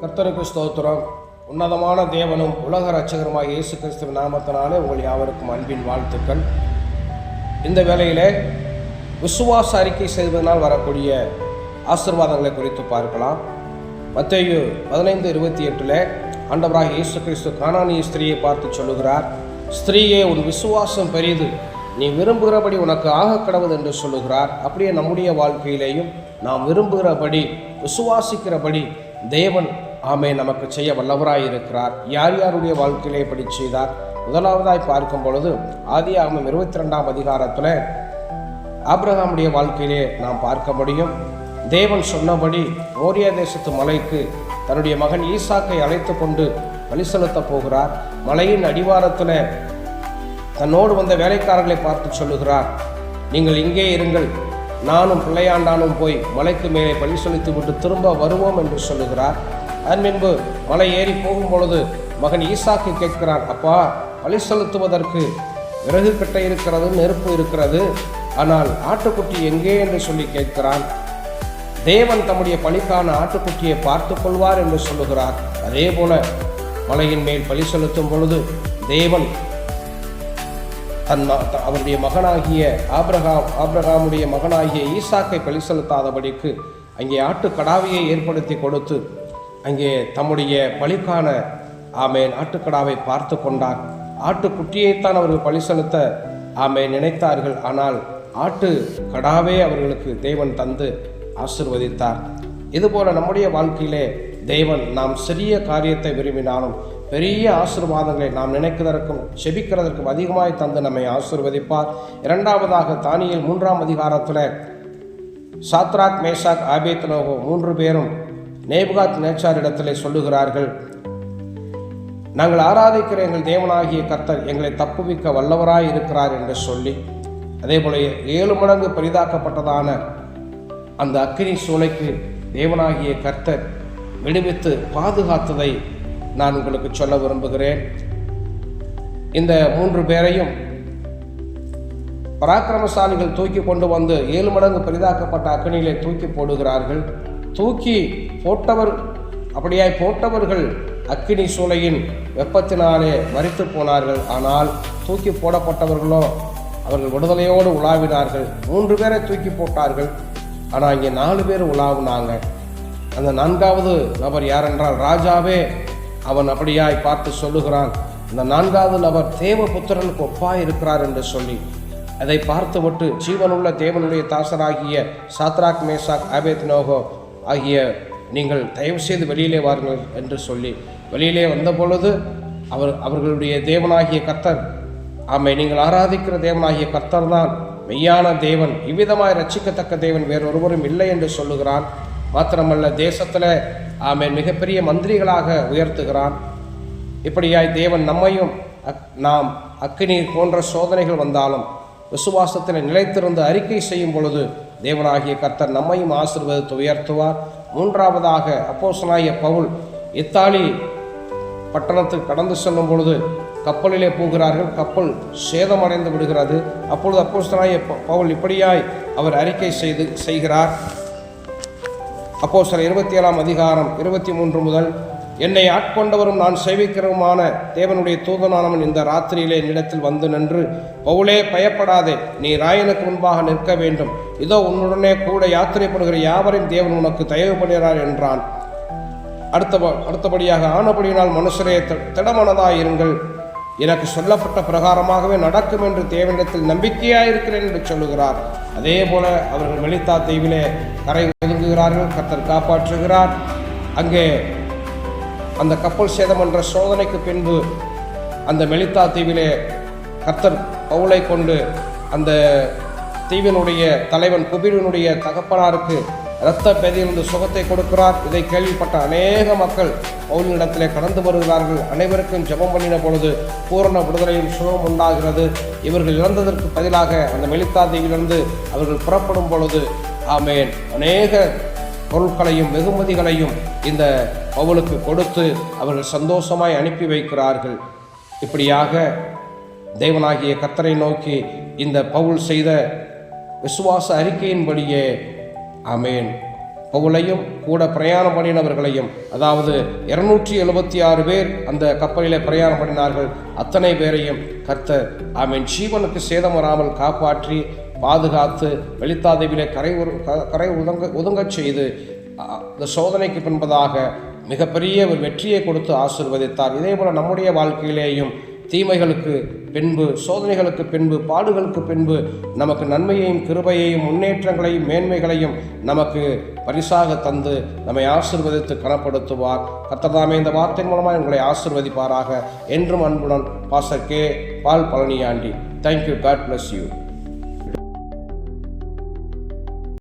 கர்த்தருக்கு ஸ்தோத்திரம். உன்னதமான தேவனும் உலக இரட்சகருமாய் இயேசு கிறிஸ்துவின் நாமத்தினாலே உங்கள் யாவருக்கும் அன்பின் வாழ்த்துக்கள். இந்த வேளையிலே விசுவாச அறிக்கை செய்வதனால் வரக்கூடிய ஆசீர்வாதங்களை குறித்து பார்க்கலாம். மத்தேயு 15:28 ஆண்டவராகிய இயேசு கிறிஸ்து கானானிய ஸ்திரீயை பார்த்து சொல்லுகிறார், ஸ்திரீயே, உன் விசுவாசம் பெரிது, நீ விரும்புகிறபடி உனக்கு ஆக கடவுது என்று சொல்லுகிறார். அப்படியே நம்முடைய வாழ்க்கையிலேயும் நாம் விரும்புகிறபடி விசுவாசிக்கிறபடி தேவன் நமக்கு செய்ய வல்லவராய் இருக்கிறார். யார் யாருடைய வாழ்க்கையிலே இப்படி செய்தார்? முதலாவதாய் பார்க்கும் பொழுது ஆதியாகமம் 22ஆம் அதிகாரத்தில் ஆபிரகாமுடைய வாழ்க்கையிலே நாம் பார்க்க முடியும். தேவன் சொன்னபடி மோரியா தேசத்து மலைக்கு தன்னுடைய மகன் ஈசாக்கை அழைத்து கொண்டு பலி செலுத்த போகிறார். மலையின் அடிவாரத்தில் தன்னோடு வந்த வேலைக்காரர்களை பார்த்து சொல்லுகிறார், நீங்கள் இங்கே இருங்கள், நானும் பிள்ளையாண்டானும் போய் மலைக்கு மேலே பலி செலுத்தி விட்டு திரும்ப வருவோம் என்று சொல்லுகிறார். அதன் பின்பு மலை ஏறி போகும் பொழுது மகன் ஈசாக்கு கேட்கிறான், அப்பா, பலி செலுத்துவதற்கு விறகு கட்டை இருக்கிறது, நெருப்பு இருக்கிறது, ஆனால் ஆட்டுக்குட்டி எங்கே என்று சொல்லி கேட்கிறான். தேவன் தம்முடைய பலிக்கான ஆட்டுக்குட்டியை பார்த்து கொள்வார் என்று சொல்லுகிறார். அதே போல மலையின் மேல் பலி செலுத்தும் பொழுது தேவன் அவருடைய மகனாகிய ஆபிரகாமுடைய மகனாகிய ஈசாக்கை பலி செலுத்தாதபடிக்கு அங்கே ஆட்டுக்கடாவையை ஏற்படுத்தி கொடுத்து அங்கே தம்முடைய பலிக்கான ஆட்டுக்கடாவை பார்த்து கொண்டார். ஆட்டுக்குட்டியைத்தான் அவர்கள் பலி செலுத்த நினைத்தார்கள். ஆனால் ஆட்டுக்கடாவே அவர்களுக்கு தேவன் தந்து ஆசீர்வதித்தார். இதுபோல நம்முடைய வாழ்க்கையிலே தேவன் நாம் சிறிய காரியத்தை விரும்பினாலும் பெரிய ஆசீர்வாதங்களை நாம் நினைக்கிறதற்கும் செபிக்கிறதற்கும் அதிகமாய் தந்து நம்மை ஆசீர்வதிப்பார். இரண்டாவதாக தானியேல் 3ஆம் அதிகாரத்தில் சாத்ராக், மேஷாக், ஆபேத்நேகோ 3 பேரும் நேபுகாத் நேச்சார் இடத்திலே சொல்லுகிறார்கள், நாங்கள் ஆராதிக்கிற எங்கள் தேவனாகிய கர்த்தர் எங்களை தப்புவிக்க வல்லவராய் இருக்கிறார் என்று சொல்லி, அதே போல 7 மடங்கு பெரிதாக்கப்பட்டதான அந்த அக்கினி சூளைக்கு தேவனாகிய கர்த்தர் விடுவித்து பாதுகாத்ததை நான் உங்களுக்கு சொல்ல விரும்புகிறேன். இந்த 3 பேரையும் பராக்கிரமசாலிகள் தூக்கி கொண்டு வந்து 7 மடங்கு பெரிதாக்கப்பட்ட அக்கினியிலே தூக்கி போடுகிறார்கள். தூக்கி போட்டவர்கள் அக்கினி சூளையின் வெப்பத்தினாலே மரித்து போனார்கள். ஆனால் தூக்கி போடப்பட்டவர்களோ அவர்கள் விடுதலையோடு உலாவினார்கள். 3 பேரை தூக்கி போட்டார்கள், ஆனால் இங்கே 4 பேர் உலாவினாங்க. அந்த 4வது நபர் யாரென்றால் ராஜாவே அவன் அப்படியாய் பார்த்து சொல்லுகிறான், இந்த 4வது நபர் தேவபுத்திரனுக்கு ஒப்பாய் இருக்கிறார் என்று சொல்லி அதை பார்த்துவிட்டு ஜீவனுள்ள தேவனுடைய தாசராகிய சாத்ராக், மேஷாக், ஆபேத்நேகோ ஆகிய நீங்கள் தயவு செய்து வெளியிலே வாருங்கள் என்று சொல்லி வெளியிலே வந்த பொழுது அவர்களுடைய தேவனாகிய கர்த்தர், நீங்கள் ஆராதிக்கிற தேவனாகிய கர்த்தர் தான் மெய்யான தேவன், இவ்விதமாய் ரட்சிக்கத்தக்க தேவன் வேறொருவரும் இல்லை என்று சொல்லுகிறான். மாத்திரமல்ல, தேசத்தில் மிகப்பெரிய மந்திரிகளாக உயர்த்துகிறான். இப்படியாய் தேவன் நம்மையும் நாம் அக்கினி போன்ற சோதனைகள் வந்தாலும் விசுவாசத்தில் நிலைத்திருந்து அறிக்கை செய்யும் பொழுது தேவனாகிய கர்த்தர் நம்மையும் ஆசீர்வதித்து உயர்த்துவார். 3ஆவதாக அப்போஸ்தலனாகிய பவுல் இத்தாலி பட்டணத்துக்கு கடந்து செல்லும் பொழுது கப்பலிலே போகிறார்கள். கப்பல் சேதமடைந்து விடுகிறது. அப்பொழுது அப்போஸ்தலனாகிய பவுல் இப்படியாய் அவர் அறிக்கை செய்கிறார். அப்போஸ்தலர் 27ஆம் அதிகாரம் 23 முதல், என்னை ஆட்கொண்டவரும் நான் சேவிக்கிறவுமான தேவனுடைய தூதனானவன் இந்த ராத்திரியிலே என்னிடத்தில் வந்து நின்று, பவுலே, பயப்படாதே, நீ ராயனுக்கு முன்பாக நிற்க வேண்டும், இதோ உன்னுடனே கூட யாத்திரைப்படுகிற யாவரையும் தேவன் உனக்கு தயவுபடுகிறார் என்றான். அடுத்தபடியாக, ஆனபடியினால் மனுஷரே திடமனதாயிருங்கள், எனக்கு சொல்லப்பட்ட பிரகாரமாகவே நடக்கும் என்று தேவனிடத்தில் நம்பிக்கையாயிருக்கிறேன் என்று சொல்லுகிறார். அதே போல அவர்கள் மெலித்தா தீவிலே கரை ஒதுங்குகிறார்கள். கர்த்தர் காப்பாற்றுகிறார். அங்கே அந்த கப்பல் சேதம் என்ற சோதனைக்கு பின்பு அந்த மெலித்தா தீவிலே கர்த்தர் பவுலை கொண்டு அந்த தீவினுடைய தலைவன் குபீரனுடைய தகப்பனாருக்கு இரத்த பேதியிலிருந்து சுகத்தை கொடுக்கிறார். இதை கேள்விப்பட்ட அநேக மக்கள் பவுலினிடத்திலே கடந்து வருகிறார்கள். அனைவருக்கும் ஜெபம் பண்ணின பொழுது பூரண விடுதலையும் சுகம் உண்டாகிறது. இவர்கள் இறந்ததற்கு பதிலாக அந்த மெலித்தா தீவிலிருந்து அவர்கள் புறப்படும் பொழுது அநேக பொருட்களையும் வெகுமதிகளையும் இந்த பவுலுக்கு கொடுத்து அவர்கள் சந்தோஷமாய் அனுப்பி வைக்கிறார்கள். இப்படியாக தேவனாகிய கர்த்தரை நோக்கி இந்த பவுல் செய்த விசுவாச அறிக்கையின்படியே பவுலையும் கூட பிரயாணம் பண்ணினவர்களையும், அதாவது 276 பேர் அந்த கப்பலிலே பிரயாணம் பண்ணினார்கள், அத்தனை பேரையும் கர்த்தர் ஜீவனுக்கு சேதம் வராமல் காப்பாற்றி பாதுகாத்து வெளித்தாதேவிலே கரை ஒதுங்கச் செய்து இந்த சோதனைக்கு பின்பதாக மிகப்பெரிய ஒரு வெற்றியை கொடுத்து ஆசீர்வதித்தார். இதே போல நம்முடைய வாழ்க்கையிலேயும் தீமைகளுக்கு பின்பு, சோதனைகளுக்கு பின்பு, பாடுகளுக்கு பின்பு நமக்கு நன்மையையும் கிருபையையும் முன்னேற்றங்களையும் மேன்மைகளையும் நமக்கு பரிசாக தந்து நம்மை ஆசீர்வதித்து கனப்படுத்துவார். கர்த்தர் தாமே இந்த வார்த்தை மூலமாக உங்களை ஆசீர்வதிப்பாராக. என்றும் அன்புடன் pastor K. Paul Palaniyandi. Thank you. God bless you.